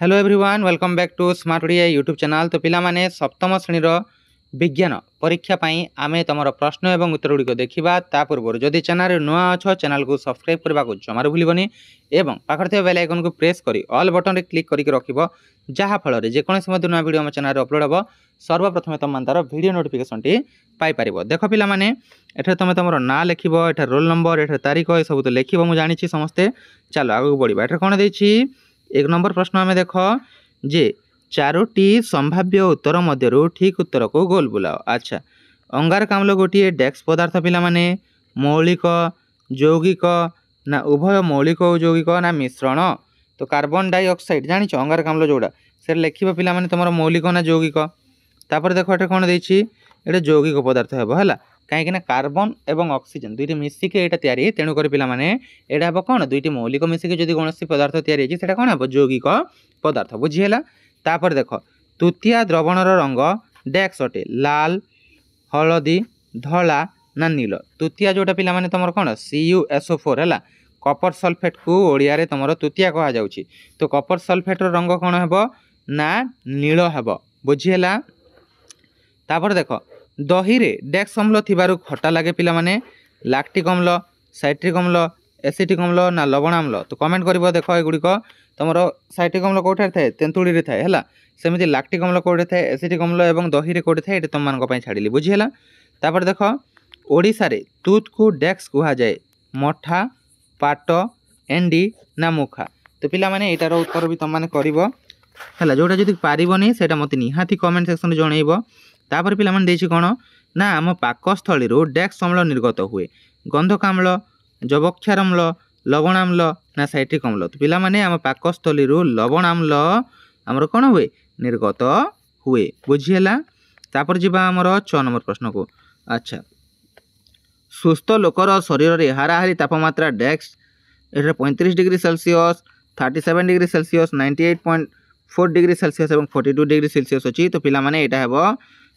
Hello everyone welcome back to smart Odia YouTube channel. तो पिला माने सप्तम श्रेणी विज्ञान परीक्षा पाई आमे तुम प्रश्न एवं उत्तर गुड़िक देखा ता पूर्व जदि चैनल नुआ अच्छ चैनल को सब्सक्राइब करने को जमार भूलनी और पाखे बेल आइकन को प्रेस कर ऑल बटन रे क्लिक करके रखिबो जहाँफल जेकोसी नुआ वीडियो आम चैनल अपलोड हम सर्वप्रथम तुम मान तार वीडियो नोटिफिकेशन टी पाइपर। देख पिला माने एठे तुम तुम ना लिख एठे रोल नंबर एठे तारीख ये सब तो लिख मुझे समस्ते। चलो आगे बढ़ा एठे कौन देछि एक नंबर प्रश्न आम देख जे चारोटी संभाव्य उत्तर मध्य ठीक उत्तर को गोल बुलाओ। अच्छा अंगारकाम्ल गोटे डेक्स पदार्थ पिला माने मौलिक यौगिक ना उभय मौलिक और यौगिक ना मिश्रण। तो कार्बन डाइऑक्साइड जानिछ अंगारकाम्ल जोड़ा से लिखिबो पिला माने तुमर मौलिक ना यौगिक। तापर देखो एटा कोन देछि एटा यौगिक पदार्थ हेबो हला कहीं कार्बन एवं ऑक्सीजन दुईटी मिसिक एटा तैयारी तेणुक पिला माने एटा हेबो कोन दुईटी मौलिक मिसिक जदि कोनोसी पदार्थ तैयारी होछि सेटा कोन हेबो यौगिक पदार्थ बुझिहेला। तापर देख तृतीय द्रवणर रंग डेक्स अटे लाल हलदी धला ना नील। तृतीय जोटा पिला माने तुमर कोन CuSO4 हैला कपर सल्फेट को ओडिया रे तुमर तृतीय कहा जाउछि। तो कपर सल्फेट रो रंग कोन हेबो ना नील हेबो बुझिहेला। तापर देख दही रे डेक्स अम्ल थिबारु खट्टा लागे पिला माने लैक्टिक अम्ल साइट्रिक अम्ल एसिटिक अम्ल ना लवण अम्ल। तो कमेंट करिवो देख एगुड़िक तुम साइट्रिक अम्ल कौटे थाए तेंतुड़ी रे थाए हैला सेमिति लैक्टिक अम्ल कौटे थाए एसिटिक अम्ल एवं दही रे कौटे थाए एटा तुम मानक पई छाडिली बुझिहेला। तापर देख ओडिसा रे तूत को डेक्स कुहा जाए मठा पाट एंडी ना मुखा। तो पिला माने एटार उत्तर भी तुम माने करिवो हैला जोटा जदि पारिबनी सेटा मते निहाती कमेंट सेक्शन रे जणैबो। तापर पिला माने देछि कोन ना आम पाकस्थली रो डेक्स अम्ल निर्गत हुए गंधक अम्ल जबक्षार अम्ल लवण अम्ल ना साइट्रिक अम्ल। तो पिला माने आम पाकस्थली रो लवण अम्ल हमर कोन हुए निर्गत हुए बुझिहेला। तापर जिबा हमर 6 नंबर प्रश्न को। अच्छा सुस्थ लोकर शरीर रे हाराहारी तापमात्रा डेक्स एटा 35 degree Celsius 37 degree Celsius 98.4 degree Celsius और 42 डिग्री सेल्सियस अच्छी। तो पिला माने एटा हेबो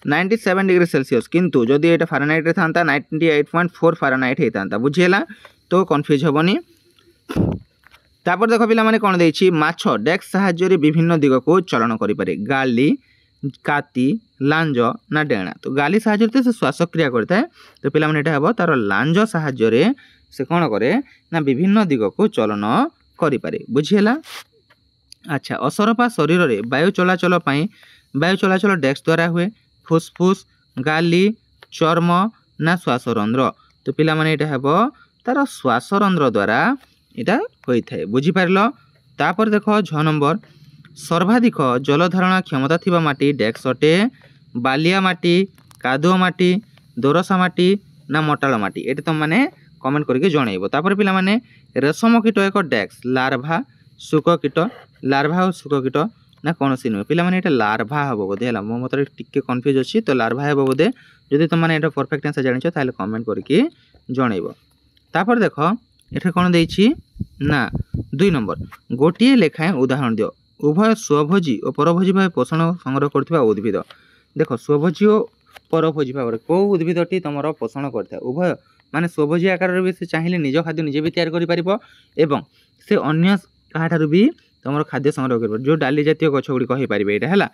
97 डिग्री सेल्सियस किंतु जदि एटा फारेनहाइट रे थांता 98.4 फारेनहाइट हेतांता बुझिहेला। तो कन्फ्यूज हेबनी। तापर देखो पिला माने कोन देछि माछ डेक्स सहाय्य रे विभिन्न दिग को चलन करि पारे गाली काती लांज ना डेणा। तो गाली सहाय्य रे से श्वासक्रिया करता है। तो पिला माने एटा हेबो तार लांज सहाय्य रे से कोन करे ना विभिन्न दिग को चलन करि पारे बुझिहेला। अच्छा असरपा शरीर रे वायु चलाचल पई वायु चलाचल डेक्स द्वारा हुए फुसफुस गाली चर्म ना श्वासरंध्र। तो पिला माने एटा हेबो तार श्वासरंध्र द्वारा एटा होई थाए बुझि पारलो। तापर देखो 6 नंबर सर्वाधिक जलधारण क्षमता थिबा माटी डेक्स अटे बालिया माटी कादुआ माटी दोरसा माटी ना मटाळ माटी। एटा तुम माने कमेंट करके जणैबो। तापर पिला माने रेशम कीट एक डेक्स लार्भा सुक कीट लार्भा और सुक कीट ना कौन सी नुहे पिला माने एटा लार्भा हबो बोधे हैला मो मत टिके कन्फ्यूज अछि। तो लार्भा हबो बोधे जदि तुम माने एटा परफेक्ट आंसर जानिछो ताले कमेंट करके जणैबो। तापर देखो एठे कोन देछि ना 2 नंबर गोटिए लेखाएं उदाहरण दियो उभय स्वभोजी और परभोजी भाव पोषण संग्रह करथिबा उद्भिद। देखो स्वभोजी और परभोजी भाव को उद्भिदटी तुमर पोषण करथा उभय माने स्वभोजी आकार रे भी से चाहिले निज खाद्य निजे भी तैयार करि परिबो एवं से अन्य काठारु भी तुम खाद्य संग्रह कर जो डाली जातीय गछ गुड़ी कही पारे यहाँ है।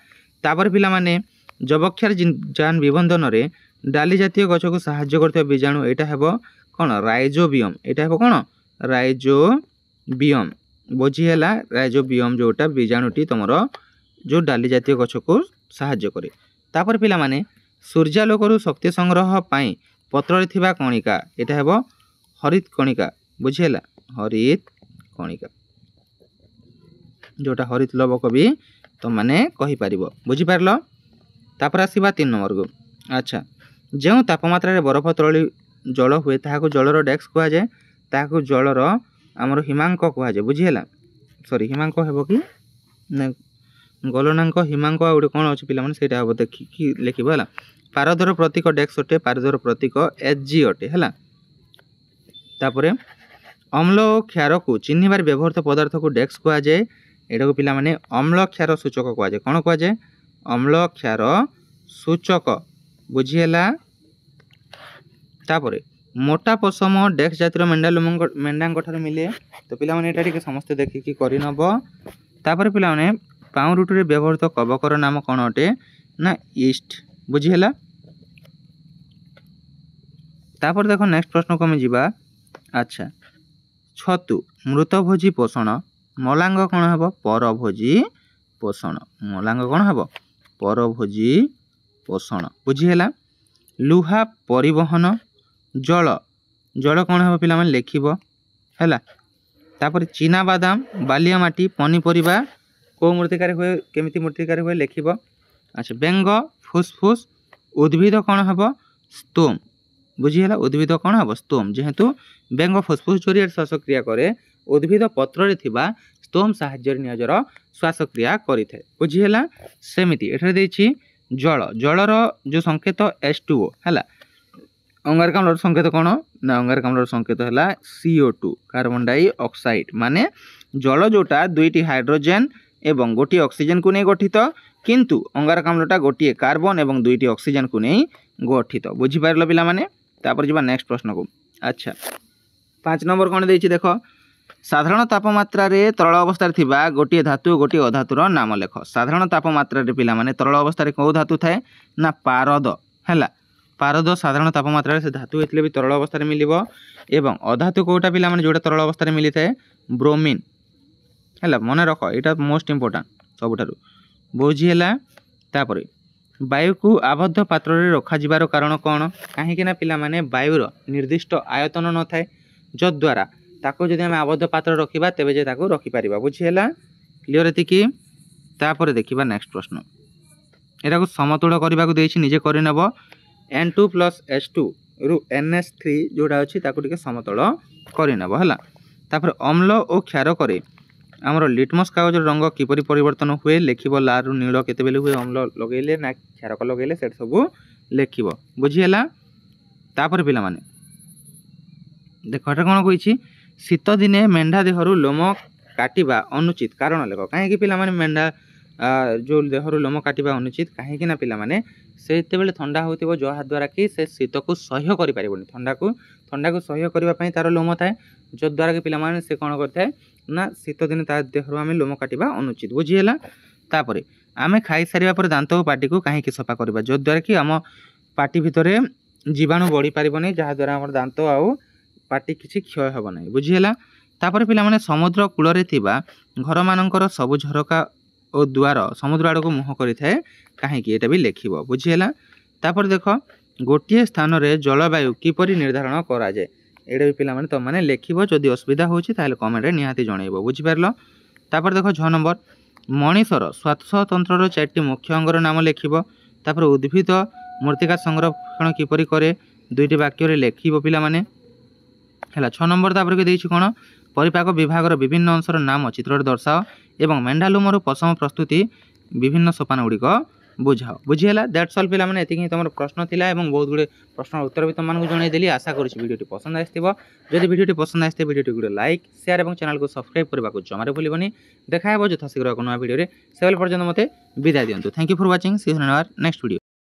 तापर पिला माने जबक्षार जान विबंधन रे डाली जातीय गछ को साहाय्य करथिबा बीजाणु एटा हेबो कोन राइजोबियम। एटा हेबो कोन राइजोबियम बुझिहेला। राइजोबियम जोटा बीजाणुटी तुमर जो डाली जातीय गछ को साहाय्य करे। तापर पिला माने सूर्यालोकरु शक्ति संग्रह पाई पत्र रे थिबा कणिका एटा हेबो हरित कणिका बुझिहेला हरित कणिका जोटा हरित लवक भी तुम माने कहि पारिबो बुझि पारलो। तापर आसीबा 3 नंबर को। अच्छा जो तापमात्रा रे बरफ तळी जल हुए ताहाको जलर डेक्स कहा जाए ताहाको जलर हमर हिमांक कहा जाए बुझिहेला। सॉरी हिमांक हेबो कि ना गलनांक हिमांक आ उडे कोन अछि पिला माने सेटा हेबो देखि कि लिखिबो हैला। पारदर प्रतीक डेक्स अटे पारदर प्रतीक Hg अटे हैला। तापरे अम्ल और क्षार को चिन्हिबार व्यवहृत पदार्थ को डेक्स कहा जाए एटा को पिला माने अम्ल क्षार सूचक कहा जाए कोन कहा जाए अम्ल क्षार सूचक बुझिहेला। तापरे मोटा पशम डेक्स जातिर मेंढांग ठार मिले। तो पिला माने एटा टिके समस्त देखि कि करि नबो। तापरे पिला माने ପାଉଁରୁଟିରେ ବ୍ୟବହୃତ କବକର ନାମ କ'ଣ ଅଟେ ନା ଇଷ୍ଟ। ବୁଝିହେଲା। ତାପରେ ଦେଖ ନେକ୍ସଟ ପ୍ରଶ୍ନକୁ ଆମେ ଯିବା। ଆଚ୍ଛା, ଛତୁ ମୃତଭୋଜୀ ପୋଷଣ, ମଲାଙ୍ଗ କ'ଣ ହେବ ପରଭୋଜୀ ପୋଷଣ। ମଲାଙ୍ଗ କ'ଣ ହେବ ପରଭୋଜୀ ପୋଷଣ। ବୁଝିହେଲା। ଲୁହା ପରିବହନ, ଜଳ ଜଳ କ'ଣ ହେବ ପିଲାମାନେ ଲେଖିବ ହେଲା। ତାପରେ ଚିନାବାଦାମ, ବାଲିଆ ମାଟି, ପନିପରିବା କେଉଁ ମୃତ୍ତିକାରେ ହୁଏ, କେମିତି ମୃତ୍ତିକାରେ ହୁଏ ଲେଖିବ। ଆଚ୍ଛା, ବେଙ୍ଗ ଫୁସଫୁସ୍, ଉଦ୍ଭିଦ କ'ଣ ହେବ ସ୍ତୋମ। ବୁଝିହେଲା। ଉଦ୍ଭିଦ କ'ଣ ହେବ ସ୍ତୋମ। ଯେହେତୁ ବେଙ୍ଗ ଫୁସଫୁସ୍ ଜରିଆରେ ଶ୍ୱାସକ୍ରିୟା କରେ, ଉଦ୍ଭିଦ ପତ୍ରରେ ଥିବା ସ୍ତୋମ ସାହାଯ୍ୟରେ ନିଜର ଶ୍ୱାସକ୍ରିୟା କରିଥାଏ। ବୁଝିହେଲା। ସେମିତି ଏଠାରେ ଦେଇଛି ଜଳ। ଜଳର ଯେଉଁ ସଂକେତ H2O ହେଲା। ଅଙ୍ଗାରକାମ୍ଳର ସଂକେତ କ'ଣ ନା ଅଙ୍ଗାରକାମ୍ଳର ସଂକେତ ହେଲା CO2 କାର୍ବନ ଡାଇଅକ୍ସାଇଡ୍। ମାନେ ଜଳ ଯେଉଁଟା ଦୁଇଟି ହାଇଡ୍ରୋଜେନ୍ ଏବଂ ଗୋଟିଏ ଅକ୍ସିଜେନକୁ ନେଇ ଗଠିତ, କିନ୍ତୁ ଅଙ୍ଗାରକାମ୍ଳଟା ଗୋଟିଏ କାର୍ବନ ଏବଂ ଦୁଇଟି ଅକ୍ସିଜେନକୁ ନେଇ ଗଠିତ। ବୁଝିପାରିଲ ପିଲାମାନେ। ତାପରେ ଯିବା ନେକ୍ସଟ ପ୍ରଶ୍ନକୁ। ଆଚ୍ଛା, 5 ନମ୍ବର କ'ଣ ଦେଇଛି ଦେଖ। ସାଧାରଣ ତାପମାତ୍ରାରେ ତରଳ ଅବସ୍ଥାରେ ଥିବା ଗୋଟିଏ ଧାତୁ ଓ ଗୋଟିଏ ଅଧାତୁର ନାମ ଲେଖ। ସାଧାରଣ ତାପମାତ୍ରାରେ ପିଲାମାନେ ତରଳ ଅବସ୍ଥାରେ କେଉଁ ଧାତୁ ଥାଏ ନା ପାରଦ ହେଲା। ପାରଦ ସାଧାରଣ ତାପମାତ୍ରାରେ ସେ ଧାତୁ ହେଇଥିଲେ ବି ତରଳ ଅବସ୍ଥାରେ ମିଳିବ। ଏବଂ ଅଧାତୁ କେଉଁଟା ପିଲାମାନେ ଯେଉଁଟା ତରଳ ଅବସ୍ଥାରେ ମିଳିଥାଏ ବ୍ରୋମିନ୍ ହେଲା। ମନେ ରଖ, ଏଇଟା ମୋଷ୍ଟ ଇମ୍ପୋର୍ଟାଣ୍ଟ ସବୁଠାରୁ। ବୁଝିହେଲା। ତାପରେ ବାୟୁକୁ ଆବଦ୍ଧ ପାତ୍ରରେ ରଖାଯିବାର କାରଣ କ'ଣ? କାହିଁକି ନା ପିଲାମାନେ ବାୟୁର ନିର୍ଦ୍ଦିଷ୍ଟ ଆୟତନ ନଥାଏ, ଯଦ୍ୱାରା ତାକୁ ଯଦି ଆମେ ଆବଦ୍ଧ ପାତ୍ର ରଖିବା ତେବେ ଯେ ତାକୁ ରଖିପାରିବା। ବୁଝିହେଲା। କ୍ଲିଅର ଏତିକି। ତାପରେ ଦେଖିବା ନେକ୍ସଟ ପ୍ରଶ୍ନ। ଏଟାକୁ ସମତୁଳ କରିବାକୁ ଦେଇଛି, ନିଜେ କରିନେବ। N2 + H2 ରୁ NH3 ଯେଉଁଟା ଅଛି ତାକୁ ଟିକେ ସମତଳ କରିନେବ ହେଲା। ତାପରେ ଅମ୍ଳ ଓ କ୍ଷାରକରେ ଆମର ଲିଟମସ୍ କାଗଜର ରଙ୍ଗ କିପରି ପରିବର୍ତ୍ତନ ହୁଏ ଲେଖିବ। ଲାଲରୁ ନୀଳ କେତେବେଳେ ହୁଏ, ଅମ୍ଳ ଲଗାଇଲେ ନା କ୍ଷାରକ ଲଗାଇଲେ, ସେଟା ସବୁ ଲେଖିବ। ବୁଝିହେଲା। ତାପରେ ପିଲାମାନେ ଦେଖ ଏଟା କ'ଣ କହିଛି। ଶୀତ ଦିନେ ମେଣ୍ଢା ଦେହରୁ ଲୋମ କାଟିବା ଅନୁଚିତ କାରଣ ଲେଖ। କାହିଁକି ପିଲାମାନେ ମେଣ୍ଢା ଯେଉଁ ଦେହରୁ ଲୋମ କାଟିବା ଅନୁଚିତ, କାହିଁକି ନା ପିଲାମାନେ ସେତେବେଳେ ଥଣ୍ଡା ହେଉଥିବ ଯାହାଦ୍ୱାରା କି ସେ ଶୀତକୁ ସହ୍ୟ କରିପାରିବନି। ଥଣ୍ଡାକୁ ସହ୍ୟ କରିବା ପାଇଁ ତା'ର ଲୋମ ଥାଏ, ଯଦ୍ୱାରା କି ପିଲାମାନେ ସେ କ'ଣ କରିଥାଏ ନା ଶୀତ ଦିନେ ତା ଦେହରୁ ଆମେ ଲୋମ କାଟିବା ଅନୁଚିତ। ବୁଝିହେଲା। ତାପରେ ଆମେ ଖାଇସାରିବା ପରେ ଦାନ୍ତ ଓ ପାଟିକୁ କାହିଁକି ସଫା କରିବା, ଯଦ୍ୱାରା କି ଆମ ପାଟି ଭିତରେ ଜୀବାଣୁ ବଢ଼ିପାରିବନି, ଯାହାଦ୍ୱାରା ଆମର ଦାନ୍ତ ଆଉ ପାଟି କିଛି କ୍ଷୟ ହେବ ନାହିଁ। ବୁଝିହେଲା। ତାପରେ ପିଲାମାନେ ସମୁଦ୍ର କୂଳରେ ଥିବା ଘରମାନଙ୍କର ସବୁ ଝରକା ଓ ଦୁଆର ସମୁଦ୍ର ଆଡ଼କୁ ମୁହଁ କରିଥାଏ କାହିଁକି, ଏଇଟା ବି ଲେଖିବ। ବୁଝିହେଲା। ତାପରେ ଦେଖ ଗୋଟିଏ ସ୍ଥାନରେ ଜଳବାୟୁ କିପରି ନିର୍ଦ୍ଧାରଣ କରାଯାଏ, ଏଇଟା ବି ପିଲାମାନେ ତୁମମାନେ ଲେଖିବ। ଯଦି ଅସୁବିଧା ହେଉଛି ତାହେଲେ କମେଣ୍ଟରେ ନିହାତି ଜଣାଇବ। ବୁଝିପାରିଲ। ତାପରେ ଦେଖ 6 ନମ୍ବର। ମଣିଷର ଶ୍ୱାସତନ୍ତ୍ରର 4ଟି ମୁଖ୍ୟ ଅଙ୍ଗର ନାମ ଲେଖିବ। ତାପରେ ଉଦ୍ଭିଦ ମୃତ୍ତିକା ସଂରକ୍ଷଣ କିପରି କରେ, 2ଟି ବାକ୍ୟରେ ଲେଖିବ ପିଲାମାନେ ହେଲା। 6 ନମ୍ବର ତାପରେ ଦେଇଛି କ'ଣ, ପରିପାକ ବିଭାଗର ବିଭିନ୍ନ ଅଂଶର ନାମ ଚିତ୍ରରେ ଦର୍ଶାଅ ଏବଂ ମେଣ୍ଢାଲୁମରୁ ପଶମ ପ୍ରସ୍ତୁତି ବିଭିନ୍ନ ସୋପାନ ଗୁଡ଼ିକ ବୁଝାଅ। ବୁଝିହେଲା। ଦ୍ୟାଟ୍ସ ଅଲ୍ ପିଲାମାନେ। ଏତିକି ହିଁ ତୁମର ପ୍ରଶ୍ନ ଥିଲା ଏବଂ ବହୁତ ଗୁଡ଼ିଏ ପ୍ରଶ୍ନର ଉତ୍ତର ବି ତୁମମାନଙ୍କୁ ଜଣାଇଦେଲି। ଆଶା କରୁଛି ଭିଡ଼ିଓଟି ପସନ୍ଦ ଆସିଥିବ। ଯଦି ଭିଡ଼ିଓଟି ପସନ୍ଦ ଆସିଥିବ ଭିଡ଼ିଓଟି ଗୋଟେ ଲାଇକ୍, ସେୟାର ଏବଂ ଚ୍ୟାନେଲକୁ ସବସ୍କ୍ରାଇବ୍ କରିବାକୁ ଜମାରେ ଭୁଲିବନି। ଦେଖା ହେବ ଯଥାଶୀଘ୍ର ଏକ ନୂଆ ଭିଡ଼ିଓରେ। ସେବେଳ ପର୍ଯ୍ୟନ୍ତ ମୋତେ ବିଦାୟ ଦିଅନ୍ତୁ। Thank you for watching. See you in our next video.